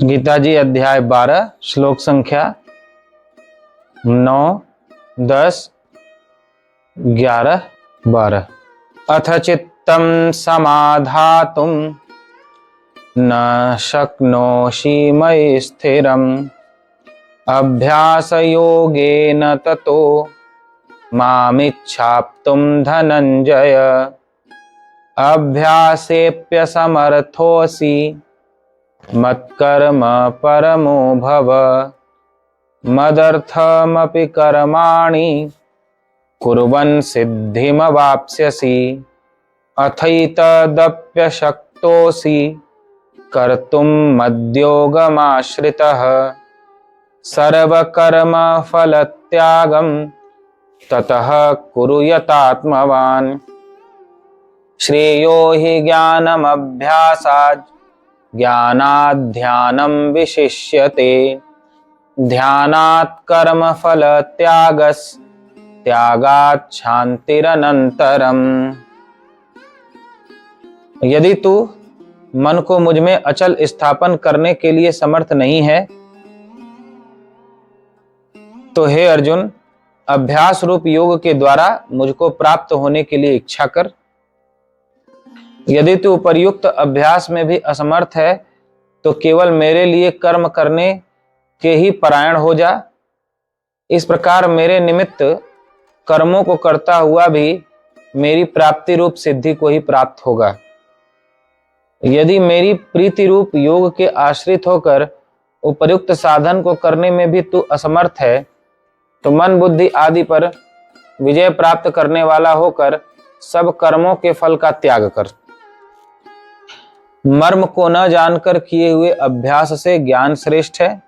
गीता जी अध्याय 12 श्लोक संख्या 9, 10, 11, 12। अथ चित्तं समाधातुं न शक्नोषि मयि स्थिरम् अभ्यासयोगेन ततो मामिच्छाप्तुं धनञ्जय अभ्यासेऽप्यसमर्थोऽसि मत्कर्म परमो भव मदर्थमपि कर्माणि कुर्वन् सिद्धिमवाप्स्यसि अथैतदप्यशक्तोऽसि कर्तुं मद्योगमाश्रितः सर्वकर्मफलत्यागं ततः कुरु यतात्मवान् श्रेयो हि ज्ञानमभ्यासात् ज्ञानाध्यानं विशिष्यते ध्यानात् कर्मफल त्यागात् शांतिरनंतरम। यदि तू मन को मुझ में अचल स्थापन करने के लिए समर्थ नहीं है तो हे अर्जुन, अभ्यास रूप योग के द्वारा मुझको प्राप्त होने के लिए इच्छा कर। यदि तू उपर्युक्त अभ्यास में भी असमर्थ है तो केवल मेरे लिए कर्म करने के ही परायण हो जा। इस प्रकार मेरे निमित्त कर्मों को करता हुआ भी मेरी प्राप्ति रूप सिद्धि को ही प्राप्त होगा। यदि मेरी प्रीति रूप योग के आश्रित होकर उपर्युक्त साधन को करने में भी तू असमर्थ है तो मन बुद्धि आदि पर विजय प्राप्त करने वाला होकर सब कर्मों के फल का त्याग कर। मर्म को न जानकर किए हुए अभ्यास से ज्ञान श्रेष्ठ है।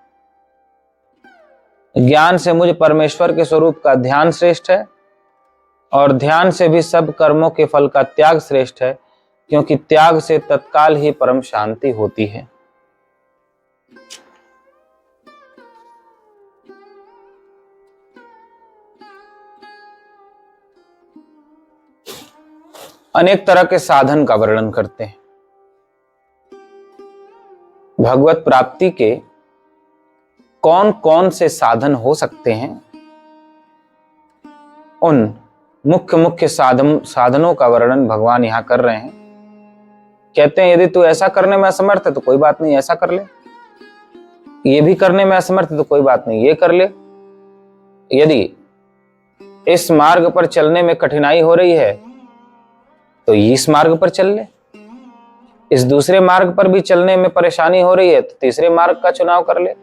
ज्ञान से मुझ परमेश्वर के स्वरूप का ध्यान श्रेष्ठ है और ध्यान से भी सब कर्मों के फल का त्याग श्रेष्ठ है, क्योंकि त्याग से तत्काल ही परम शांति होती है। अनेक तरह के साधन का वर्णन करते हैं। भगवत प्राप्ति के कौन कौन से साधन हो सकते हैं, उन मुख्य मुख्य साधनों का वर्णन भगवान यहां कर रहे हैं। कहते हैं यदि तू ऐसा करने में असमर्थ है तो कोई बात नहीं, ऐसा कर ले। ये भी करने में असमर्थ है तो कोई बात नहीं, ये कर ले। यदि इस मार्ग पर चलने में कठिनाई हो रही है तो इस मार्ग पर चल ले। इस दूसरे मार्ग पर भी चलने में परेशानी हो रही है तो तीसरे मार्ग का चुनाव कर ले।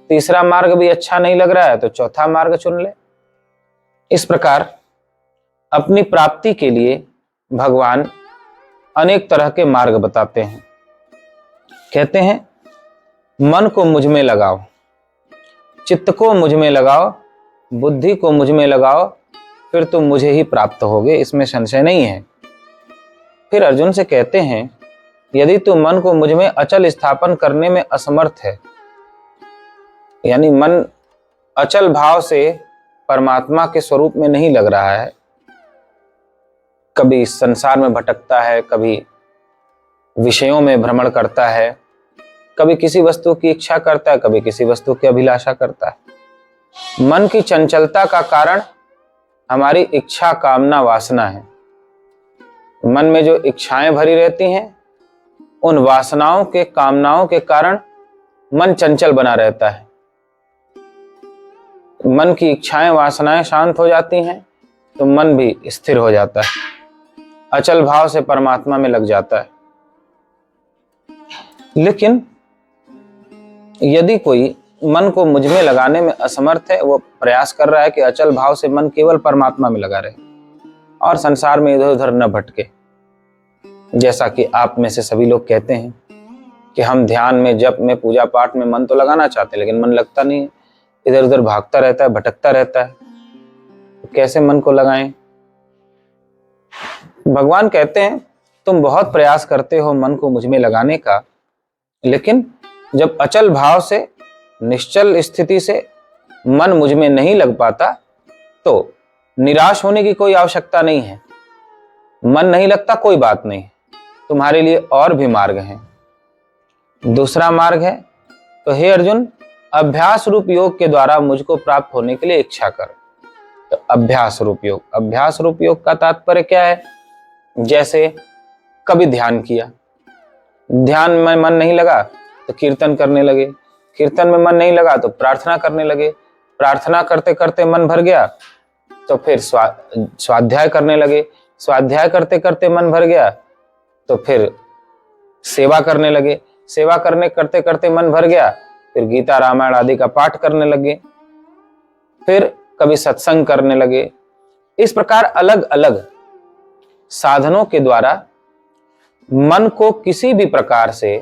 तीसरा मार्ग भी अच्छा नहीं लग रहा है तो चौथा मार्ग चुन ले। इस प्रकार अपनी प्राप्ति के लिए भगवान अनेक तरह के मार्ग बताते हैं। कहते हैं मन को मुझ में लगाओ, चित्त को मुझ में लगाओ, बुद्धि को मुझ में लगाओ, फिर तुम मुझे ही प्राप्त होगे, इसमें संशय नहीं है। फिर अर्जुन से कहते हैं यदि तू मन को मुझ में अचल स्थापन करने में असमर्थ है, यानी मन अचल भाव से परमात्मा के स्वरूप में नहीं लग रहा है, कभी संसार में भटकता है, कभी विषयों में भ्रमण करता है, कभी किसी वस्तु की इच्छा करता है, कभी किसी वस्तु की अभिलाषा करता है। मन की चंचलता का कारण हमारी इच्छा कामना वासना है। मन में जो इच्छाएं भरी रहती हैं उन वासनाओं के कामनाओं के कारण मन चंचल बना रहता है। मन की इच्छाएं वासनाएं शांत हो जाती हैं तो मन भी स्थिर हो जाता है, अचल भाव से परमात्मा में लग जाता है। लेकिन यदि कोई मन को मुझ में लगाने में असमर्थ है, वो प्रयास कर रहा है कि अचल भाव से मन केवल परमात्मा में लगा रहे और संसार में इधर उधर न भटके, जैसा कि आप में से सभी लोग कहते हैं कि हम ध्यान में, जप में, पूजा पाठ में मन तो लगाना चाहते हैं लेकिन मन लगता नहीं है, इधर उधर भागता रहता है, भटकता रहता है, तो कैसे मन को लगाएं? भगवान कहते हैं तुम बहुत प्रयास करते हो मन को मुझ में लगाने का, लेकिन जब अचल भाव से, निश्चल स्थिति से मन मुझ में नहीं लग पाता तो निराश होने की कोई आवश्यकता नहीं है। मन नहीं लगता कोई बात नहीं, तुम्हारे लिए और भी मार्ग हैं। दूसरा मार्ग है तो हे अर्जुन, अभ्यास रूप योग के द्वारा मुझको प्राप्त होने के लिए इच्छा कर। तो अभ्यास रूप योग का तात्पर्य क्या है? जैसे कभी ध्यान किया, ध्यान में मन नहीं लगा तो कीर्तन करने लगे, कीर्तन में मन नहीं लगा तो प्रार्थना करने लगे, प्रार्थना करते करते मन भर गया तो फिर स्वाध्याय करने लगे, स्वाध्याय करते करते मन भर गया तो फिर सेवा करने लगे, सेवा करने करते करते मन भर गया फिर गीता रामायण आदि का पाठ करने लगे, फिर कभी सत्संग करने लगे। इस प्रकार अलग अलग साधनों के द्वारा मन को किसी भी प्रकार से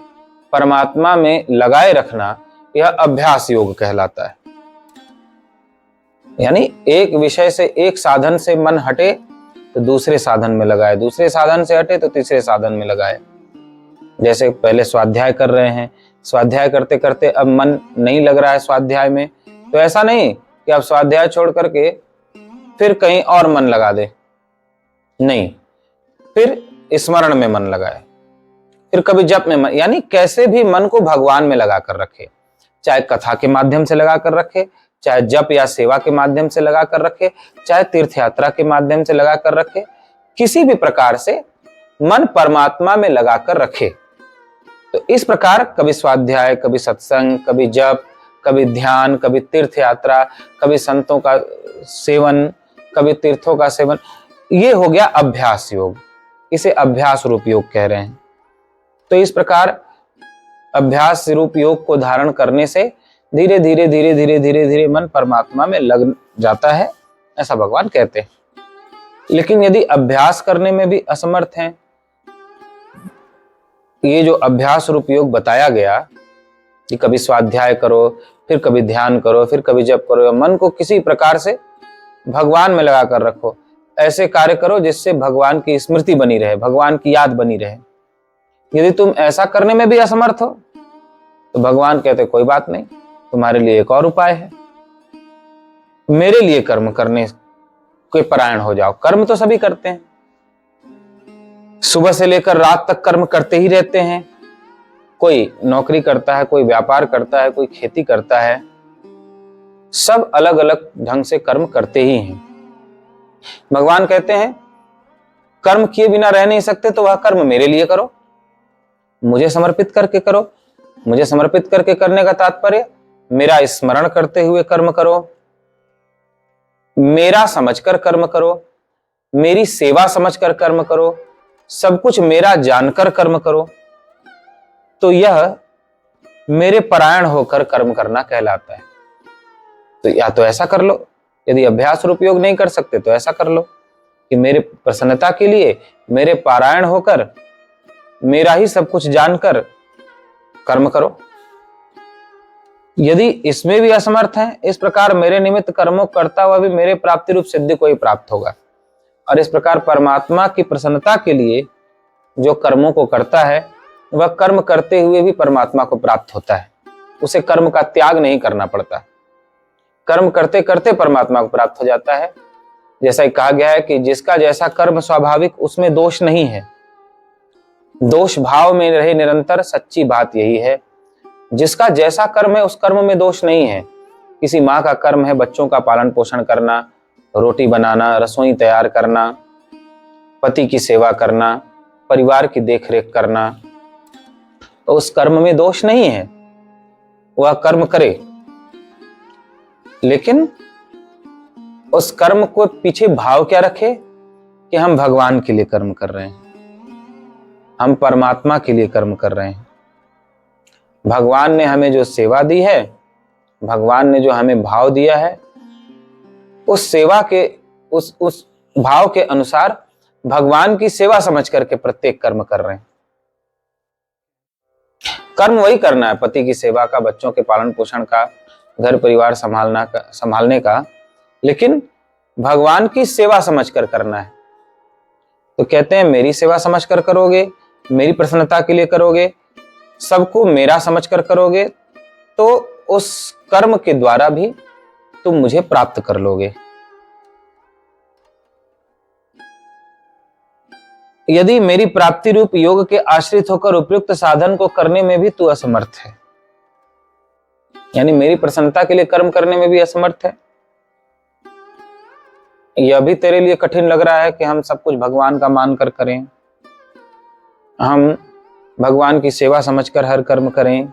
परमात्मा में लगाए रखना, यह अभ्यास योग कहलाता है। यानी एक विषय से, एक साधन से मन हटे तो दूसरे साधन में लगाए, दूसरे साधन से हटे तो तीसरे साधन में लगाए। जैसे पहले स्वाध्याय कर रहे हैं, स्वाध्याय करते करते अब मन नहीं लग रहा है स्वाध्याय में, तो ऐसा नहीं कि अब स्वाध्याय छोड़ करके फिर कहीं और मन लगा दे, नहीं, फिर स्मरण में मन लगाए, फिर कभी जप में मन, यानी कैसे भी मन को भगवान में लगा कर रखे, चाहे कथा के माध्यम से लगा कर रखे, चाहे जप या सेवा के माध्यम से लगा कर रखे, चाहे तीर्थ यात्रा के माध्यम से लगा कर रखे, किसी भी प्रकार से मन परमात्मा में लगा कर रखे। तो इस प्रकार कभी स्वाध्याय, कभी सत्संग, कभी जप, कभी ध्यान, कभी तीर्थ यात्रा, कभी संतों का सेवन, कभी तीर्थों का सेवन, ये हो गया अभ्यास योग। इसे अभ्यास रूप योग कह रहे हैं। तो इस प्रकार अभ्यास रूप योग को धारण करने से धीरे धीरे धीरे धीरे धीरे धीरे मन परमात्मा में लग जाता है, ऐसा भगवान कहते हैं। लेकिन यदि अभ्यास करने में भी असमर्थ हैं, ये जो अभ्यास रूप योग बताया गया कि कभी स्वाध्याय करो, फिर कभी ध्यान करो, फिर कभी जप करो, मन को किसी प्रकार से भगवान में लगा कर रखो, ऐसे कार्य करो जिससे भगवान की स्मृति बनी रहे, भगवान की याद बनी रहे। यदि तुम ऐसा करने में भी असमर्थ हो तो भगवान कहते कोई बात नहीं, तुम्हारे लिए एक और उपाय है, मेरे लिए कर्म करने के परायण हो जाओ। कर्म तो सभी करते हैं, सुबह से लेकर रात तक कर्म करते ही रहते हैं। कोई नौकरी करता है, कोई व्यापार करता है, कोई खेती करता है, सब अलग अलग ढंग से कर्म करते ही हैं। भगवान कहते हैं कर्म किए बिना रह नहीं सकते, तो वह कर्म मेरे लिए करो, मुझे समर्पित करके करो। मुझे समर्पित करके करने का तात्पर्य मेरा स्मरण करते हुए कर्म करो, मेरा समझकर कर्म करो, मेरी सेवा समझकर कर्म करो, सब कुछ मेरा जानकर कर्म करो। तो यह मेरे परायण होकर कर्म करना कहलाता है। तो या तो ऐसा कर लो, यदि अभ्यास रूप योग नहीं कर सकते तो ऐसा कर लो कि मेरे प्रसन्नता के लिए मेरे पारायण होकर, मेरा ही सब कुछ जानकर कर्म करो। यदि इसमें भी असमर्थ हैं, इस प्रकार मेरे निमित्त कर्मों करता हुआ भी मेरे प्राप्ति रूप सिद्धि को ही प्राप्त होगा। और इस प्रकार परमात्मा की प्रसन्नता के लिए जो कर्मों को करता है, वह कर्म करते हुए भी परमात्मा को प्राप्त होता है। उसे कर्म का त्याग नहीं करना पड़ता, कर्म करते करते परमात्मा को प्राप्त हो जाता है। जैसा ही कहा गया है कि जिसका जैसा कर्म स्वाभाविक, उसमें दोष नहीं है, दोष भाव में रहे निरंतर, सच्ची बात यही है। जिसका जैसा कर्म है उस कर्म में दोष नहीं है। किसी माँ का कर्म है बच्चों का पालन पोषण करना, रोटी बनाना, रसोई तैयार करना, पति की सेवा करना, परिवार की देखरेख करना, तो उस कर्म में दोष नहीं है, वह कर्म करे। लेकिन उस कर्म को पीछे भाव क्या रखे कि हम भगवान के लिए कर्म कर रहे हैं, हम परमात्मा के लिए कर्म कर रहे हैं। भगवान ने हमें जो सेवा दी है, भगवान ने जो हमें भाव दिया है, उस सेवा के उस भाव के अनुसार भगवान की सेवा समझ करके प्रत्येक कर्म कर रहे हैं। कर्म वही करना है, पति की सेवा का, बच्चों के पालन पोषण का, घर परिवार संभालने का, लेकिन भगवान की सेवा समझकर करना है। तो कहते हैं मेरी सेवा समझकर करोगे, मेरी प्रसन्नता के लिए करोगे, सबको मेरा समझकर करोगे, तो उस कर्म के द्वारा भी तुम मुझे प्राप्त कर लोगे। यदि मेरी प्राप्ति रूप योग के आश्रित होकर उपयुक्त साधन को करने में भी तू असमर्थ है, यानी मेरी प्रसन्नता के लिए कर्म करने में भी असमर्थ है। यह भी तेरे लिए कठिन लग रहा है कि हम सब कुछ भगवान का मानकर करें, हम भगवान की सेवा समझकर हर कर्म करें,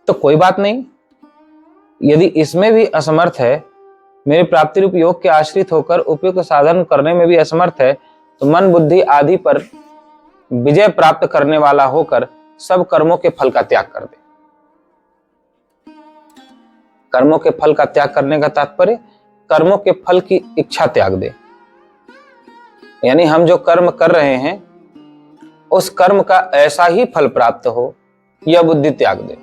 तो कोई बात नहीं। यदि इसमें भी असमर्थ है, मेरे प्राप्ति रूप योग के आश्रित होकर उपयुक्त साधन करने में भी असमर्थ है, तो मन बुद्धि आदि पर विजय प्राप्त करने वाला होकर सब कर्मों के फल का त्याग कर दे। कर्मों के फल का त्याग करने का तात्पर्य कर्मों के फल की इच्छा त्याग दे। यानी हम जो कर्म कर रहे हैं उस कर्म का ऐसा ही फल प्राप्त हो, यह बुद्धि त्याग दे।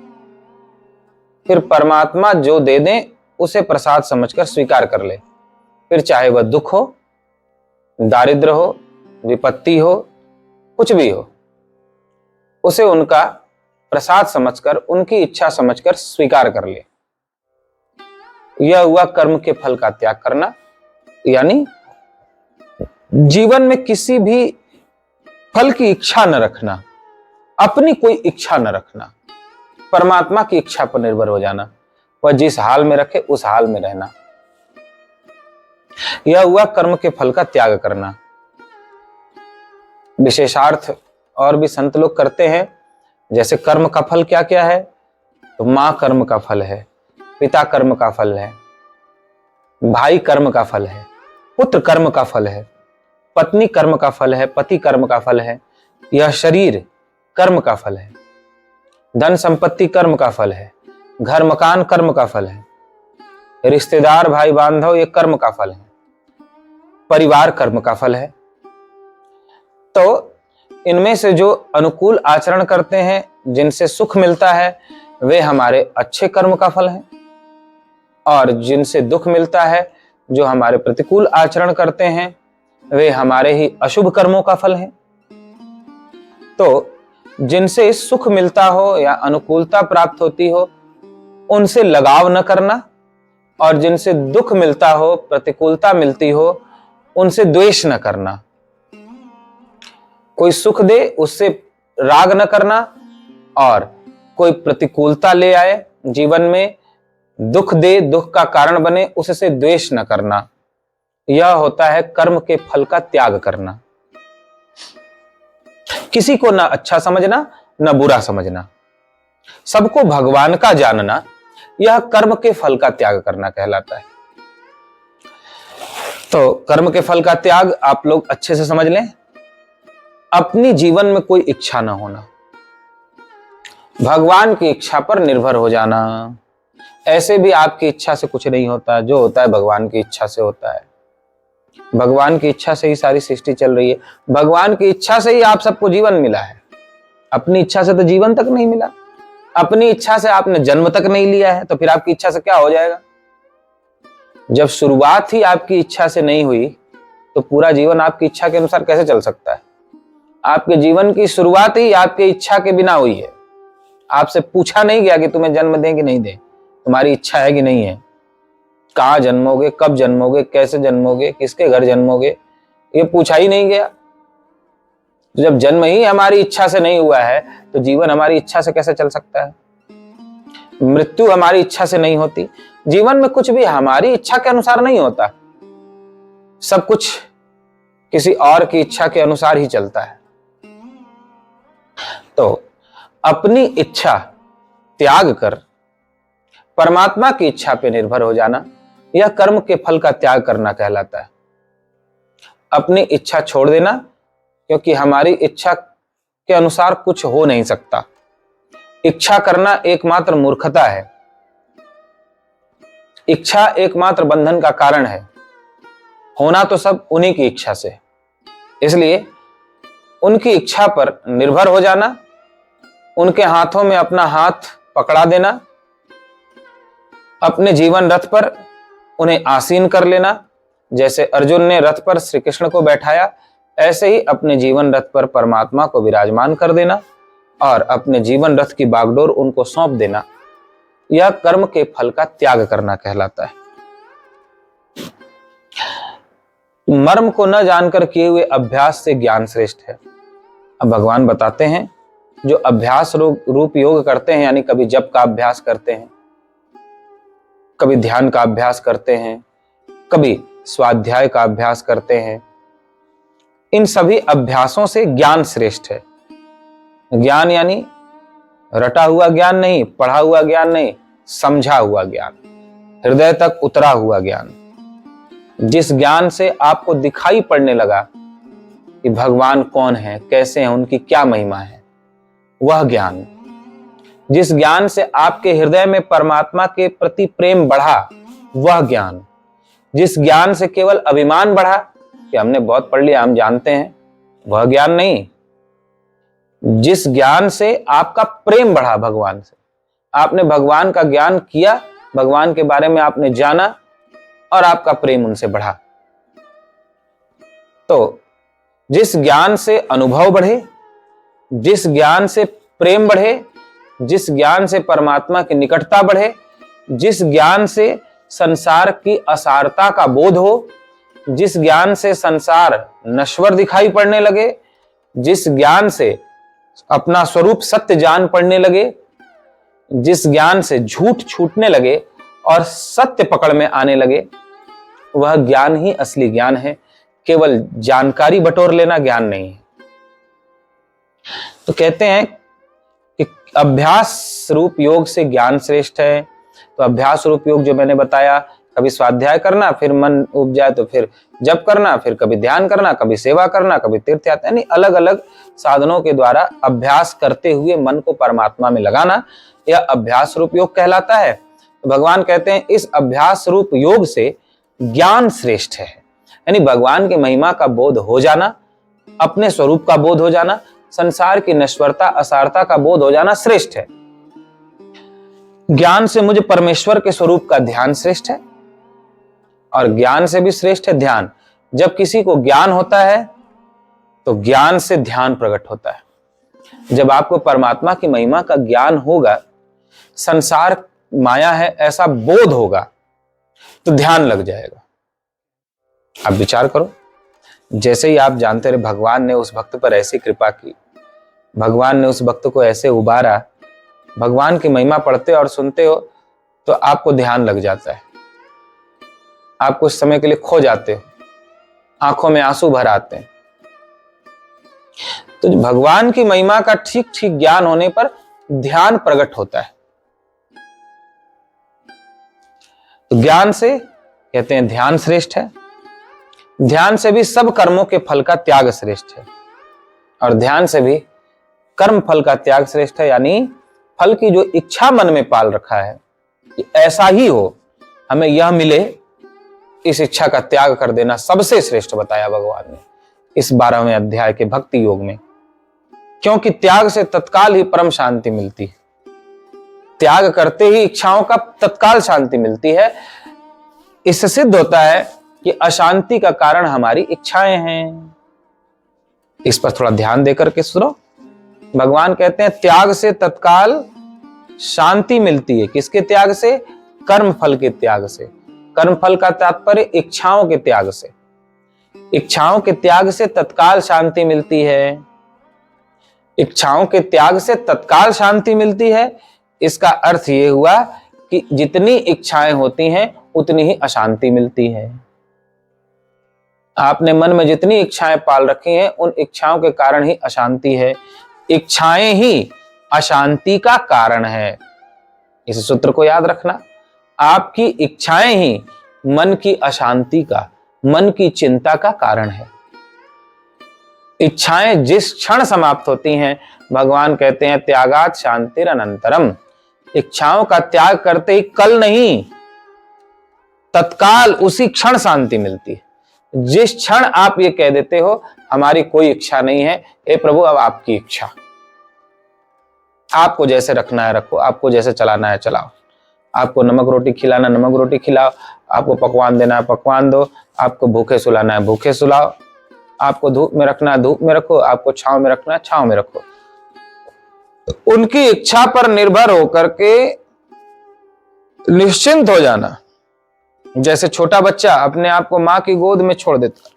फिर परमात्मा जो दे दें उसे प्रसाद समझकर स्वीकार कर ले। फिर चाहे वह दुख हो, दारिद्र हो, विपत्ति हो, कुछ भी हो, उसे उनका प्रसाद समझकर, उनकी इच्छा समझकर स्वीकार कर ले। यह हुआ कर्म के फल का त्याग करना। यानी जीवन में किसी भी फल की इच्छा न रखना, अपनी कोई इच्छा न रखना, परमात्मा की इच्छा पर निर्भर हो जाना। वह जिस हाल में रखे उस हाल में रहना। यह हुआ कर्म के फल का त्याग करना। विशेषार्थ और भी संत लोग करते हैं। जैसे कर्म का फल क्या क्या है, तो मां कर्म का फल है, पिता कर्म का फल है, भाई कर्म का फल है, पुत्र कर्म का फल है, पत्नी कर्म का फल है, पति कर्म का फल है, यह शरीर कर्म का फल है, धन संपत्ति कर्म का फल है, घर मकान कर्म का फल है, रिश्तेदार भाई बांधव ये कर्म का फल है, परिवार कर्म का फल है। तो इनमें से जो अनुकूल आचरण करते हैं, जिनसे सुख मिलता है, वे हमारे अच्छे कर्म का फल है, और जिनसे दुख मिलता है, जो हमारे प्रतिकूल आचरण करते हैं, वे हमारे ही अशुभ कर्मों का फल है। तो जिनसे सुख मिलता हो या अनुकूलता प्राप्त होती हो, उनसे लगाव न करना, और जिनसे दुख मिलता हो, प्रतिकूलता मिलती हो, उनसे द्वेष न करना। कोई सुख दे उससे राग न करना, और कोई प्रतिकूलता ले आए जीवन में, दुख दे, दुख का कारण बने, उससे द्वेष न करना। यह होता है कर्म के फल का त्याग करना। किसी को ना अच्छा समझना, ना बुरा समझना, सबको भगवान का जानना, यह कर्म के फल का त्याग करना कहलाता है। तो कर्म के फल का त्याग आप लोग अच्छे से समझ लें। अपनी जीवन में कोई इच्छा ना होना, भगवान की इच्छा पर निर्भर हो जाना। ऐसे भी आपकी इच्छा से कुछ नहीं होता, जो होता है भगवान की इच्छा से होता है। भगवान की इच्छा से ही सारी सृष्टि चल रही है, भगवान की इच्छा से ही आप सबको जीवन मिला है। अपनी इच्छा से तो जीवन तक नहीं मिला, अपनी इच्छा से आपने जन्म तक नहीं लिया है, तो फिर आपकी इच्छा से क्या हो जाएगा? जब शुरुआत ही आपकी इच्छा से नहीं हुई, तो पूरा जीवन आपकी इच्छा के अनुसार कैसे चल सकता है? आपके जीवन की शुरुआत ही आपकी इच्छा के बिना हुई है। आपसे पूछा नहीं गया कि तुम्हें जन्म दें कि नहीं दें, तुम्हारी इच्छा है कि नहीं है, कहाँ जन्मोगे, कब जन्मोगे, कैसे जन्मोगे, किसके घर जन्मोगे, ये पूछा ही नहीं गया। तो जब जन्म ही हमारी इच्छा से नहीं हुआ है, तो जीवन हमारी इच्छा से कैसे चल सकता है? मृत्यु हमारी इच्छा से नहीं होती। जीवन में कुछ भी हमारी इच्छा के अनुसार नहीं होता, सब कुछ किसी और की इच्छा के अनुसार ही चलता है। तो अपनी इच्छा त्याग कर परमात्मा की इच्छा पे निर्भर हो जाना, यह कर्म के फल का त्याग करना कहलाता है। अपनी इच्छा छोड़ देना, क्योंकि हमारी इच्छा के अनुसार कुछ हो नहीं सकता। इच्छा करना एकमात्र मूर्खता है, इच्छा एकमात्र बंधन का कारण है। होना तो सब उन्हीं की इच्छा से, इसलिए उनकी इच्छा पर निर्भर हो जाना, उनके हाथों में अपना हाथ पकड़ा देना, अपने जीवन रथ पर उन्हें आसीन कर लेना। जैसे अर्जुन ने रथ पर श्री कृष्ण को बैठाया, ऐसे ही अपने जीवन रथ पर परमात्मा को विराजमान कर देना और अपने जीवन रथ की बागडोर उनको सौंप देना। यह कर्म के फल का त्याग करना कहलाता है। मर्म को न जानकर किए हुए अभ्यास से ज्ञान श्रेष्ठ है। अब भगवान बताते हैं जो अभ्यास रूप योग करते हैं, यानी कभी जप का अभ्यास करते हैं, कभी ध्यान का अभ्यास करते हैं, कभी स्वाध्याय का अभ्यास करते हैं, इन सभी अभ्यासों से ज्ञान श्रेष्ठ है। ज्ञान यानी रटा हुआ ज्ञान नहीं, पढ़ा हुआ ज्ञान नहीं, समझा हुआ ज्ञान, हृदय तक उतरा हुआ ज्ञान। जिस ज्ञान से आपको दिखाई पड़ने लगा कि भगवान कौन है, कैसे हैं, उनकी क्या महिमा है, वह ज्ञान। जिस ज्ञान से आपके हृदय में परमात्मा के प्रति प्रेम बढ़ा, वह ज्ञान। जिस ज्ञान से केवल अभिमान बढ़ा कि हमने बहुत पढ़ लिया, हम जानते हैं, वह ज्ञान नहीं। जिस ज्ञान से आपका प्रेम बढ़ा भगवान से, आपने भगवान का ज्ञान किया, भगवान के बारे में आपने जाना और आपका प्रेम उनसे बढ़ा। तो जिस ज्ञान से अनुभव बढ़े, जिस ज्ञान से प्रेम बढ़े, जिस ज्ञान से परमात्मा की निकटता बढ़े, जिस ज्ञान से संसार की असारता का बोध हो, जिस ज्ञान से संसार नश्वर दिखाई पड़ने लगे, जिस ज्ञान से अपना स्वरूप सत्य जान पड़ने लगे, जिस ज्ञान से झूठ छूटने लगे और सत्य पकड़ में आने लगे, वह ज्ञान ही असली ज्ञान है। केवल जानकारी बटोर लेना ज्ञान नहीं है। तो कहते हैं कि अभ्यास रूप योग से ज्ञान श्रेष्ठ है। तो अभ्यास रूप योग जो मैंने बताया, कभी स्वाध्याय करना, फिर मन उब जाए तो फिर जप करना, फिर कभी ध्यान करना, कभी सेवा करना, कभी तीर्थ यात्रा, यानी अलग अलग साधनों के द्वारा अभ्यास करते हुए मन को परमात्मा में लगाना, यह अभ्यास रूप योग कहलाता है। तो भगवान कहते हैं इस अभ्यास रूप योग से ज्ञान श्रेष्ठ है, यानी भगवान की महिमा का बोध हो जाना, अपने स्वरूप का बोध हो जाना, संसार की नश्वरता असारता का बोध हो जाना श्रेष्ठ है। ज्ञान से मुझे परमेश्वर के स्वरूप का ध्यान श्रेष्ठ है, और ज्ञान से भी श्रेष्ठ है ध्यान। जब किसी को ज्ञान होता है तो ज्ञान से ध्यान प्रकट होता है। जब आपको परमात्मा की महिमा का ज्ञान होगा, संसार माया है ऐसा बोध होगा, तो ध्यान लग जाएगा। आप विचार करो, जैसे ही आप जानते रहे भगवान ने उस भक्त पर ऐसी कृपा की, भगवान ने उस भक्त को ऐसे उबारा, भगवान की महिमा पढ़ते और सुनते हो तो आपको ध्यान लग जाता है, आप कुछ समय के लिए खो जाते हो, आंखों में आंसू भर आते हैं। तो भगवान की महिमा का ठीक ठीक ज्ञान होने पर ध्यान प्रकट होता है। तो ज्ञान से कहते हैं ध्यान श्रेष्ठ है। ध्यान से भी सब कर्मों के फल का त्याग श्रेष्ठ है, और ध्यान से भी कर्म फल का त्याग श्रेष्ठ है, यानी फल की जो इच्छा मन में पाल रखा है कि ऐसा ही हो, हमें यह मिले, इस इच्छा का त्याग कर देना सबसे श्रेष्ठ बताया भगवान ने इस 12वें अध्याय के भक्ति योग में। क्योंकि त्याग से तत्काल ही परम शांति मिलती है। त्याग करते ही इच्छाओं का तत्काल शांति मिलती है। इससे सिद्ध होता है कि अशांति का कारण हमारी इच्छाएं हैं। इस पर थोड़ा ध्यान देकर के सुनो। भगवान कहते हैं त्याग से तत्काल शांति मिलती है। किसके त्याग से? कर्म फल के त्याग से। कर्म फल का तात्पर्य इच्छाओं के त्याग से। इच्छाओं के त्याग से तत्काल शांति मिलती है। इच्छाओं के त्याग से तत्काल शांति मिलती है। इसका अर्थ यह हुआ कि जितनी इच्छाएं होती हैं उतनी ही अशांति मिलती है। आपने मन में जितनी इच्छाएं पाल रखी हैं उन इच्छाओं के कारण ही अशांति है। इच्छाएं ही अशांति का कारण है। इस सूत्र को याद रखना। आपकी इच्छाएं ही मन की अशांति का, मन की चिंता का कारण है। इच्छाएं जिस क्षण समाप्त होती हैं, भगवान कहते हैं त्यागात शांतिरनंतरम। इच्छाओं का त्याग करते ही कल नहीं, तत्काल उसी क्षण शांति मिलती है। जिस क्षण आप ये कह देते हो हमारी कोई इच्छा नहीं है, हे प्रभु अब आपकी इच्छा, आपको जैसे रखना है रखो, आपको जैसे चलाना है चलाओ, आपको नमक रोटी खिलाना नमक रोटी खिलाओ, आपको पकवान देना है पकवान दो, आपको भूखे सुलाना है भूखे सुलाओ, आपको धूप में रखना है धूप में रखो, आपको छांव में रखना है छांव में रखो। उनकी इच्छा पर निर्भर होकर के निश्चिंत हो जाना। जैसे छोटा बच्चा अपने आप को मां की गोद में छोड़ देता है,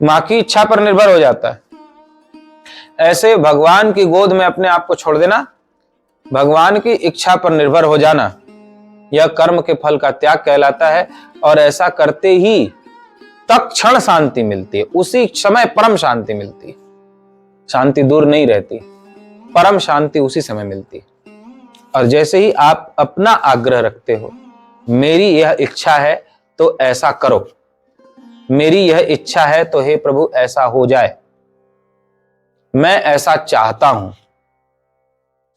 मां की इच्छा पर निर्भर हो जाता है। ऐसे भगवान की गोद में अपने आप को छोड़ देना, भगवान की इच्छा पर निर्भर हो जाना, यह कर्म के फल का त्याग कहलाता है। और ऐसा करते ही तत्क्षण शांति मिलती है, उसी समय परम शांति मिलती है। शांति दूर नहीं रहती, परम शांति उसी समय मिलती है। और जैसे ही आप अपना आग्रह रखते हो, मेरी यह इच्छा है तो ऐसा करो, मेरी यह इच्छा है तो हे प्रभु ऐसा हो जाए, मैं ऐसा चाहता हूं।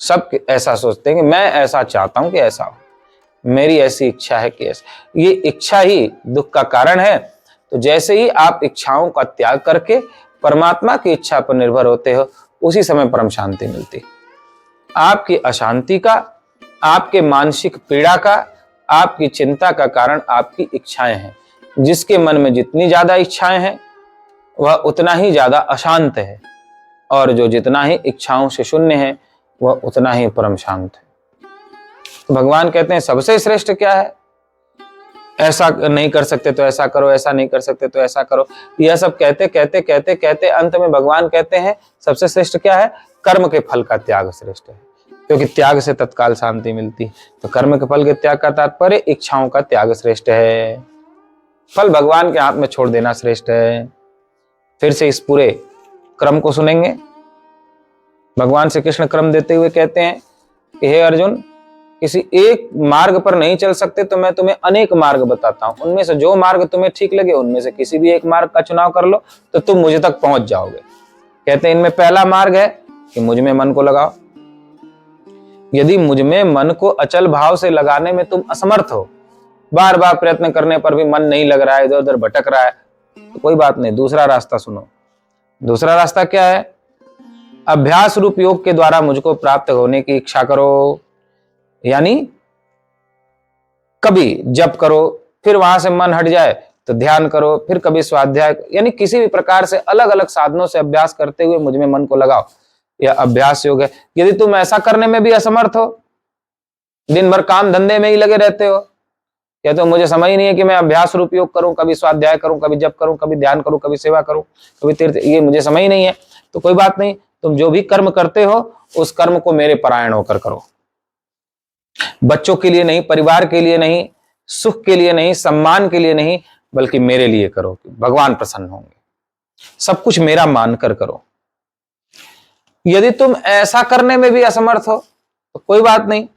सब ऐसा सोचते हैं कि मैं ऐसा चाहता हूं कि ऐसा हो, मेरी ऐसी इच्छा है कि ऐसा। ये इच्छा ही दुख का कारण है। तो जैसे ही आप इच्छाओं का त्याग करके परमात्मा की इच्छा पर निर्भर होते हो, उसी समय परम शांति मिलती। आपकी अशांति का, आपके मानसिक पीड़ा का, आपकी चिंता का कारण आपकी इच्छाएं हैं। जिसके मन में जितनी ज्यादा इच्छाएं हैं वह उतना ही ज्यादा अशांत है, और जो जितना ही इच्छाओं से शून्य है वह उतना ही परम शांत है। तो भगवान कहते हैं सबसे श्रेष्ठ क्या है? ऐसा नहीं कर सकते तो ऐसा करो, ऐसा नहीं कर सकते तो ऐसा करो। यह सब कहते कहते कहते कहते अंत में भगवान कहते हैं सबसे श्रेष्ठ क्या है? कर्म के फल का त्याग श्रेष्ठ है, क्योंकि त्याग से तत्काल शांति मिलती है। तो कर्म के फल के त्याग का तात्पर्य इच्छाओं का त्याग श्रेष्ठ है, फल भगवान के हाथ में छोड़ देना श्रेष्ठ है। फिर से इस पूरे क्रम को सुनेंगे। भगवान श्री कृष्ण क्रम देते हुए कहते हैं कि हे अर्जुन, किसी एक मार्ग पर नहीं चल सकते तो मैं तुम्हें अनेक मार्ग बताता हूं, उनमें से जो मार्ग तुम्हें ठीक लगे उनमें से किसी भी एक मार्ग का चुनाव कर लो तो तुम मुझे तक पहुंच जाओगे। कहते हैं इनमें पहला मार्ग है कि मुझ में मन को लगाओ। यदि मुझ में मन को अचल भाव से लगाने में तुम असमर्थ हो, बार बार प्रयत्न करने पर भी मन नहीं लग रहा है, इधर उधर भटक रहा है, तो कोई बात नहीं, दूसरा रास्ता सुनो। दूसरा रास्ता क्या है? अभ्यास रूप योग के द्वारा मुझको प्राप्त होने की इच्छा करो। यानी कभी जप करो, फिर वहां से मन हट जाए तो ध्यान करो, फिर कभी स्वाध्याय, यानी किसी भी प्रकार से अलग अलग साधनों से अभ्यास करते हुए मुझ में मन को लगाओ। यह अभ्यास योग है। यदि तुम ऐसा करने में भी असमर्थ हो, दिन भर काम धंधे में ही लगे रहते हो, कहते हो मुझे समय ही नहीं है कि मैं अभ्यास रूप योग करूं, कभी स्वाध्याय करूं, कभी जप करूं, कभी ध्यान करूं, कभी सेवा करूं, कभी तीर्थ, ये मुझे समय ही नहीं है, तो कोई बात नहीं, तुम जो भी कर्म करते हो उस कर्म को मेरे परायण होकर करो। बच्चों के लिए नहीं, परिवार के लिए नहीं, सुख के लिए नहीं, सम्मान के लिए नहीं, बल्कि मेरे लिए करो, भगवान प्रसन्न होंगे। सब कुछ मेरा मानकर करो। यदि तुम ऐसा करने में भी असमर्थ हो तो कोई बात नहीं,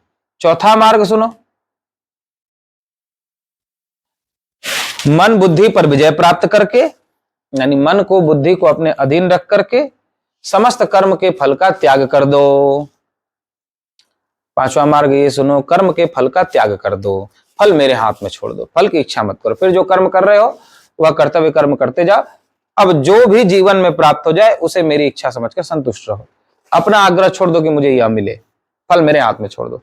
चौथा मार्ग सुनो। मन बुद्धि पर विजय प्राप्त करके, यानी मन को, बुद्धि को अपने अधीन रख करके समस्त कर्म के फल का त्याग कर दो। पांचवा मार्ग ये सुनो, कर्म के फल का त्याग कर दो, फल मेरे हाथ में छोड़ दो, फल की इच्छा मत करो। फिर जो कर्म कर रहे हो वह कर्तव्य कर्म करते जाओ। अब जो भी जीवन में प्राप्त हो जाए उसे मेरी इच्छा समझकर संतुष्ट रहो। अपना आग्रह छोड़ दो कि मुझे यह मिले, फल मेरे हाथ में छोड़ दो,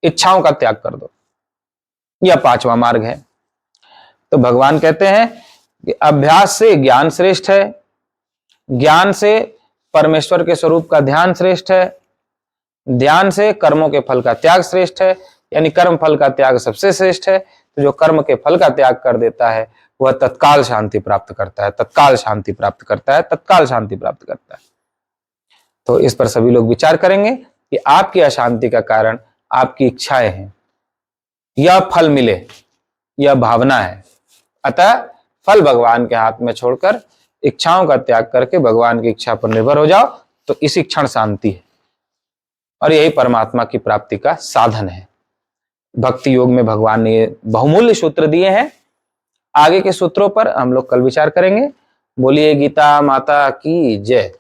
इच्छाओं का त्याग कर दो। यह पांचवा मार्ग है। तो भगवान कहते हैं कि अभ्यास से ज्ञान श्रेष्ठ है, ज्ञान से परमेश्वर के स्वरूप का ध्यान श्रेष्ठ है, ध्यान से कर्मों के फल का त्याग श्रेष्ठ है, यानी कर्म फल का त्याग सबसे श्रेष्ठ है। तो जो कर्म के फल का त्याग कर देता है वह तत्काल शांति प्राप्त करता है, तत्काल शांति प्राप्त करता है, तत्काल शांति प्राप्त करता है। तो इस पर सभी लोग विचार करेंगे कि आपकी अशांति का कारण आपकी इच्छाएं हैं, यह फल मिले, यह भावना है। अतः फल भगवान के हाथ में छोड़कर इच्छाओं का त्याग करके भगवान की इच्छा पर निर्भर हो जाओ, तो इसी क्षण शांति है, और यही परमात्मा की प्राप्ति का साधन है। भक्ति योग में भगवान ने ये बहुमूल्य सूत्र दिए हैं। आगे के सूत्रों पर हम लोग कल विचार करेंगे। बोलिए गीता माता की जय।